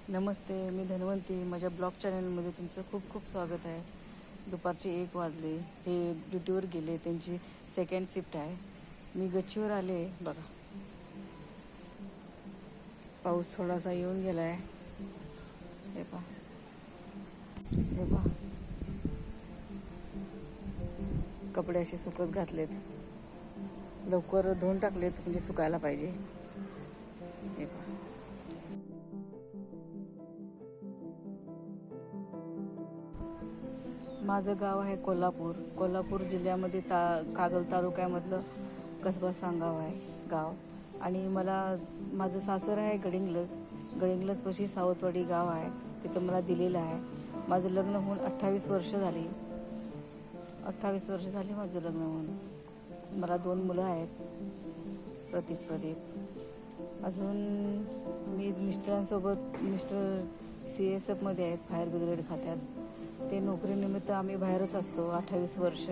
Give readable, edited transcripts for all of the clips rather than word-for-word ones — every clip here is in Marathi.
नमस्ते, मी धन्वंती. माझ्या ब्लॉग चॅनलमध्ये तुमचं खूप खूप स्वागत आहे. दुपारचे 1 वाजले. हे ड्युटीवर गेले, त्यांची सेकंड शिफ्ट आहे. मी गच्चीवर आले. बघा, पाऊस थोडासा येऊन गेला आहे. हे पहा, हे पहा, कपडे असे सुकत घातलेत. लवकर धुवून टाकलेत म्हणजे सुकायला पाहिजे. हे पहा, माझं गाव आहे कोल्हापूर जिल्ह्यामध्ये कागल तालुक्यामधलं कसबा सांगाव आहे गाव. आणि माझं सासर आहे गडिंग्लजपाशी सावतवाडी गाव आहे, तिथं मला दिलेलं आहे. माझं लग्न होऊन 28 वर्ष झाली. 28 वर्ष झाली माझं लग्न होऊन. मला 2 मुलं आहेत, प्रदीप. अजून मी मिस्टर CSFमध्ये आहेत, फायर ब्रिगेड खात्यात. ते नोकरीनिमित्त आम्ही बाहेरच असतो. 28 वर्ष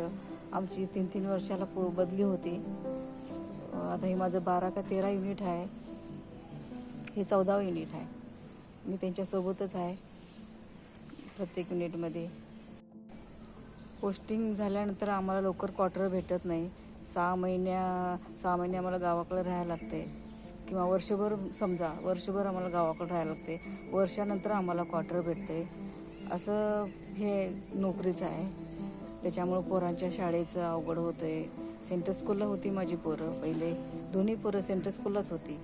आमची 3-3 वर्षाला बदली होती. आता हे माझं 12 का 13 युनिट आहे. हे 14 युनिट आहे. मी त्यांच्यासोबतच आहे प्रत्येक युनिटमध्ये. पोस्टिंग झाल्यानंतर आम्हाला लवकर क्वार्टर भेटत नाही. 6 महिने आम्हाला गावाकडे राहायला लागते, किंवा वर्षभर आम्हाला गावाकडे राहायला लागते. वर्षानंतर आम्हाला क्वार्टर भेटते. असं हे नोकरीचं आहे. त्याच्यामुळं पोरांच्या शाळेचं अवघड होतं आहे. सेंटर स्कूलला होती माझी पोरं, पहिले दोन्ही पोरं सेंटर स्कूललाच होती.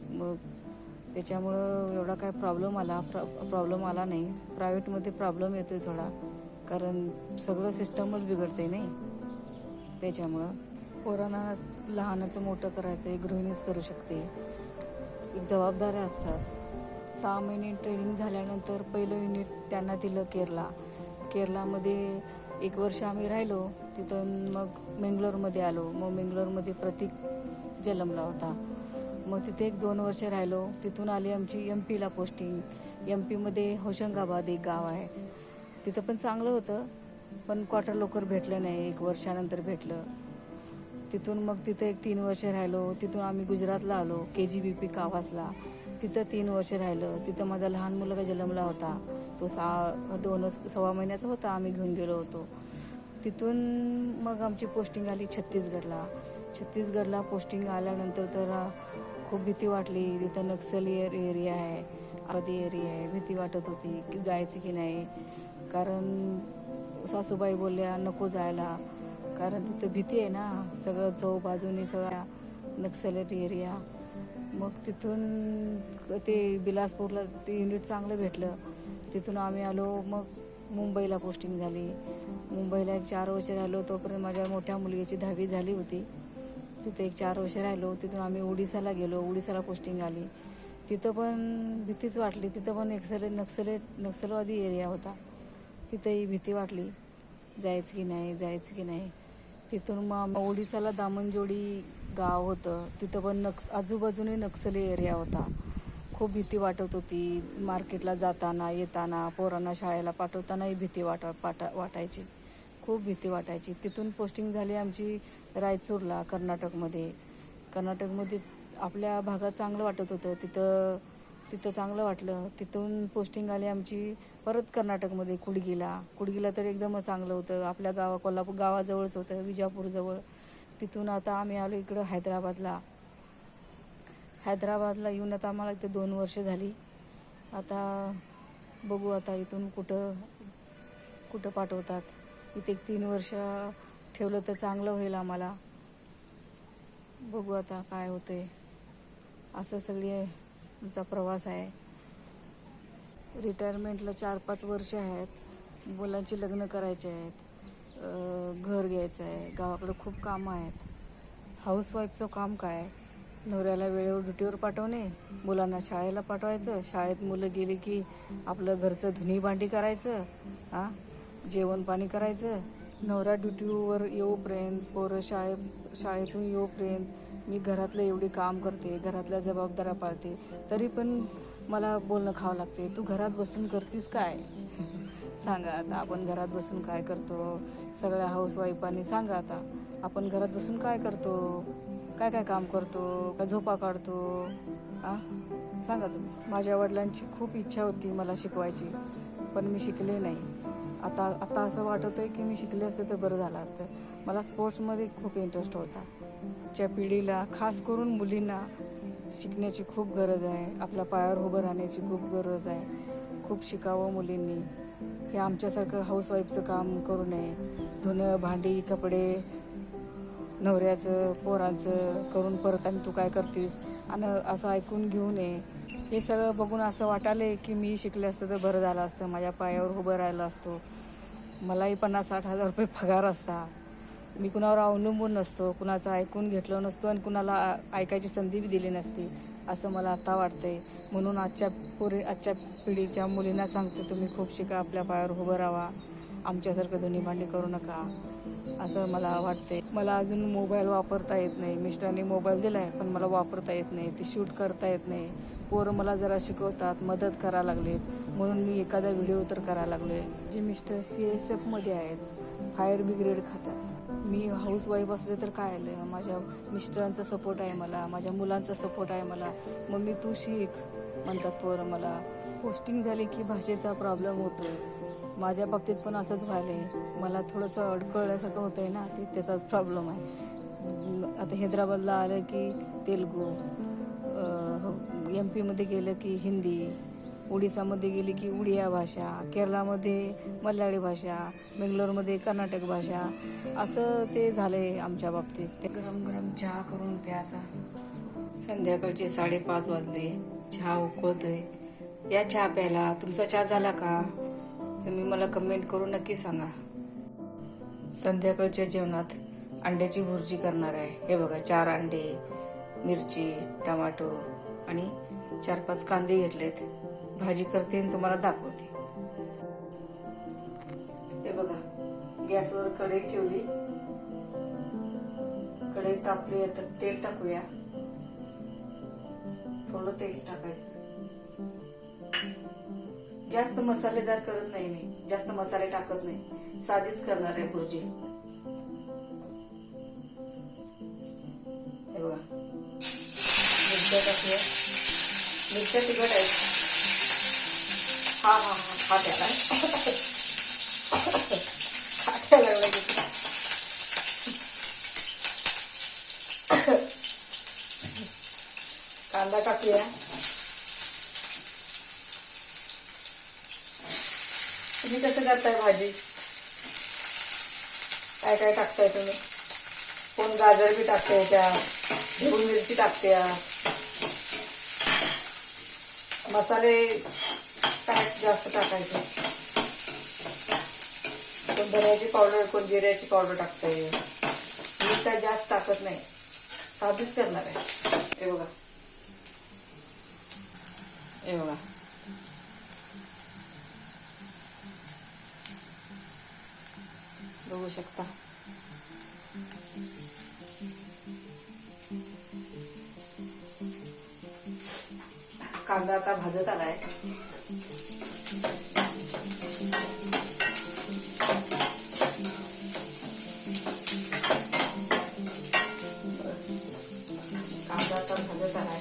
मग त्याच्यामुळं एवढा काय प्रॉब्लेम आला नाही. प्रायव्हेटमध्ये प्रॉब्लेम येतो आहे थोडा, कारण सगळं सिस्टमच बिघडते नाही. त्याच्यामुळं पोरांना लहानाचं मोठं करायचं, एक गृहिणीच करू शकते. एक जबाबदाऱ्या असतात. 6 महिने ट्रेनिंग झाल्यानंतर पहिलं युनिट त्यांना दिलं केरलामध्ये. 1 वर्ष आम्ही राहिलो तिथून. मग मेंगलोरमध्ये आलो. मग मेंगलोरमध्ये प्रतीक जन्मला होता. मग तिथे 1-2 वर्ष राहिलो. तिथून आली आमची MP ला पोस्टिंग. MP मध्ये होशंगाबाद एक गाव आहे, तिथं पण चांगलं होतं, पण क्वार्टर लवकर भेटलं नाही. 1 वर्षानंतर भेटलं. तिथून मग तिथे 1-3 वर्ष राहिलो. तिथून आम्ही गुजरातला आलो, KGBP कावासला. तिथं 3 वर्ष राहिलं. तिथं माझा लहान मुलगा जन्मला होता. तो 2.25 महिन्याचा होता. आम्ही घेऊन गेलो होतो. तिथून मग आमची पोस्टिंग आली छत्तीसगडला पोस्टिंग आल्यानंतर तर खूप भीती वाटली. तिथं नक्सली एरिया आहे, आदी एरिया आहे. भीती वाटत होती की जायचं की नाही. कारण सासूबाई बोलल्या नको जायला, कारण तिथं भीती आहे ना, सगळं चौबाजूनी सगळ्या नक्सलेट एरिया. मग तिथून ते बिलासपूरला ते युनिट चांगलं भेटलं. तिथून आम्ही आलो. मग मुंबईला पोस्टिंग झाली. मुंबईला 1-4 वर्ष राहिलो. तोपर्यंत माझ्या मोठ्या मुलगीची 10वी झाली होती. तिथे 1-4 वर्ष राहिलो. तिथून आम्ही उडीसाला गेलो. उडीसाला पोस्टिंग आली. तिथं पण भीतीच वाटली. तिथं पण नक्षलवादी एरिया होता. तिथंही भीती वाटली, जायचं की नाही. तिथून मग ओडिसाला दामनजोडी गाव होतं. तिथं पण आजूबाजूने नक्सली एरिया होता. खूप भीती वाटत होती. मार्केटला जाताना येताना, पोरांना शाळेला पाठवतानाही भीती वाटायची. खूप भीती वाटायची. तिथून पोस्टिंग झाली आमची रायचूरला, कर्नाटकमध्ये. आपल्या भागात चांगलं वाटत होतं. तिथं चांगलं वाटलं. तिथून पोस्टिंग आली आमची परत कर्नाटकमध्ये, कुडगीला तर एकदमच चांगलं होतं. आपल्या कोल्हापूर गावाजवळच होतं, विजापूरजवळ. तिथून आता आम्ही आलो इकडं हैदराबादला येऊन आता आम्हाला इथे 2 वर्ष झाली. आता बघू आता इथून कुठं पाठवतात. इथे 3 वर्ष ठेवलं तर चांगलं होईल आम्हाला. बघू आता काय होते. असं सगळे आमचा प्रवास आहे. रिटायरमेंटला 4-5 वर्ष आहेत. मुलांची लग्न करायचे आहेत, घर घ्यायचं आहे. गावाकडे खूप कामं आहेत. हाऊसवाईफचं काम काय, नवऱ्याला वेळेवर ड्युटीवर पाठवणे, मुलांना शाळेला पाठवायचं, शाळेत मुलं गेली की आपलं घरचं धुणी भांडी करायचं, जेवण पाणी करायचं. नवरा ड्युटीवर येऊपर्यंत, पोरं शाळेतून येऊपर्यंत मी घरातलं एवढी काम करते, घरातल्या जबाबदाऱ्या पाळते. तरी पण मला बोलणं खावं लागते, तू घरात बसून करतीस काय? सांगा आता, आपण घरात बसून काय करतो? सगळ्या हाऊसवाईफांनी सांगा आता, आपण घरात बसून काय करतो? काय काम करतो? का झोपा काढतो? सांगा तुम्ही. माझ्या वडिलांची खूप इच्छा होती मला शिकवायची, पण मी शिकले नाही. आता आता असं वाटतं आहे की मी शिकले असते तर बरं झालं असतं. मला स्पोर्ट्समध्ये खूप इंटरेस्ट होता. आजच्या पिढीला खास करून मुलींना शिकण्याची खूप गरज आहे. आपल्या पायावर उभं राहण्याची खूप गरज आहे. खूप शिकावं मुलींनी. हे आमच्यासारखं हाऊसवाईफचं काम करू नये. धुणं भांडी कपडे नवऱ्याचं पोरांचं करून परत आणि तू काय करतेस आणि असं ऐकून घेऊ नये. हे सगळं बघून असं वाटायलं की मी शिकले असतं तर बरं झालं असतं. माझ्या पायावर उभं राहिलं असतो. मलाही 50-60 हजार रुपये पगार असता. मी कुणावर अवलंबून नसतो, कुणाचं ऐकून घेतलं नसतो आणि कुणाला ऐकायची संधी बी दिली नसती असं मला आता वाटतंय. म्हणून आजच्या पिढीच्या मुलींना सांगते, तुम्ही खूप शिका, आपल्या पायावर उभं राहा, आमच्यासारखं धुणी भांडी करू नका असं मला वाटते. मला अजून मोबाईल वापरता येत नाही. मिस्टरांनी मोबाईल दिला आहे पण मला वापरता येत नाही, ते शूट करता येत नाही. पोरं मला जरा शिकवतात, मदत करायला लागलेत, म्हणून मी एखादा व्हिडिओ तर करायला लागलो आहे. जे मिस्टर CSFमध्ये आहेत, फायर ब्रिगेड खात्यात. मी हाऊसवाईफ असले तर काय आलं, माझ्या मिस्टरांचा सपोर्ट आहे मला, माझ्या मुलांचा सपोर्ट आहे मला. मम्मी तू शिक म्हणतात पोरं मला. पोस्टिंग झाली की भाषेचा प्रॉब्लेम होतो आहे. माझ्या बाबतीत पण असंच व्हायलं आहे. मला थोडंसं अडकळल्यासारखं होतं आहे ना, त्याचाच प्रॉब्लेम आहे. आता हैदराबादला आलं की तेलुगू, MP मध्ये गेलं की हिंदी, ओडिसामध्ये गेली की उडिया भाषा, केरळामध्ये मल्याळी भाषा, बेंगलोरमध्ये कर्नाटक भाषा, असं ते झालं आहे आमच्या बाबतीत. ते गरम गरम चहा करून प्यायचा. संध्याकाळचे 5:30 वाजले, चहा उकळतोय. या चहा प्यायला. तुमचा चहा झाला का? तुम्ही मला कमेंट करून नक्की सांगा. संध्याकाळच्या जेवणात अंड्याची भुर्जी करणार आहे. हे बघा, 4 अंडे, मिरची, टमाटो आणि 4-5 कांदे घेतलेत. भाजी करते आणि तुम्हाला दाखवते. हे बघा, गॅसवर कढई ठेवली. कढई तापली तर तेल टाकूया. थोडं तेल टाकायचं. जास्त मसालेदार करत नाही मी, जास्त मसाले टाकत नाही, साधीच करणार आहे भुर्जी. हे बघा, मिरच्या टाकूया. मिरच्या तिखट आहेत. हा त्याला खाट्या लागला की कांदा टाकूया. तुम्ही कसं करताय भाजी? काय काय टाकताय तुम्ही? कोण गाजर बी टाकते, त्या ढोबळी मिरची टाकते. मसाले जास्त टाकायचे. कोण धन्याची पावडर, कोण जिऱ्याची पावडर टाकते. मी काय जास्त टाकत नाही, साधीच करणार आहे. हे बघा, हे बघा, बघू शकता. कांदा आता भाजत आलाय. कांदा आता भाजत आलाय.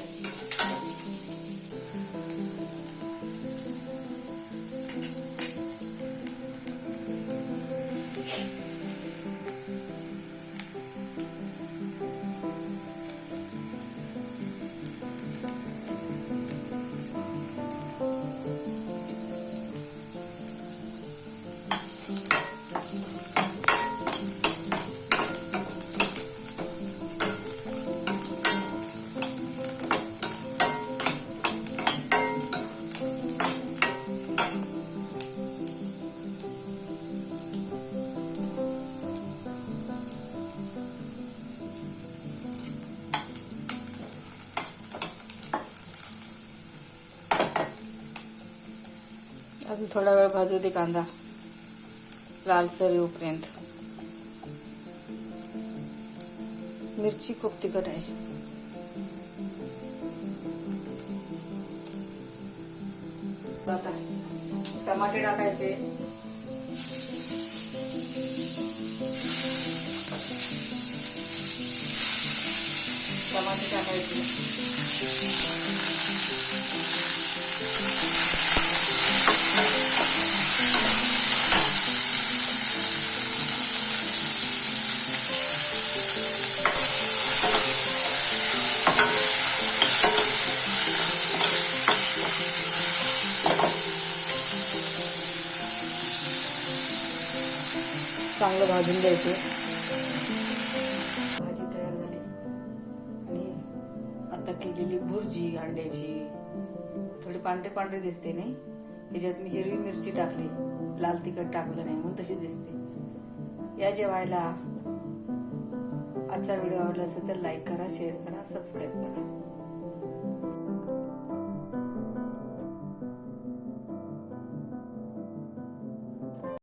अजून थोडा वेळ भाजू दे कांदा, लालसर येऊपर्यंत. मिरची खूप तिखट आहे. आता टमाटे टाकायचे. टमाटे टाकायचे. चांगलं भाजून द्यायचे. भाजी तयार झाली आणि आता केलेली भुर्जी अंड्याची थोडी पांढरे पांढरे दिसते नाही. त्याच्यात मी हिरवी मिरची टाकली, लाल तिखट टाकलं नाही म्हणून तशी दिसते. या जेवायला. आजचा व्हिडिओ आवडला असेल तर लाईक करा, शेअर करा, सबस्क्राईब करा.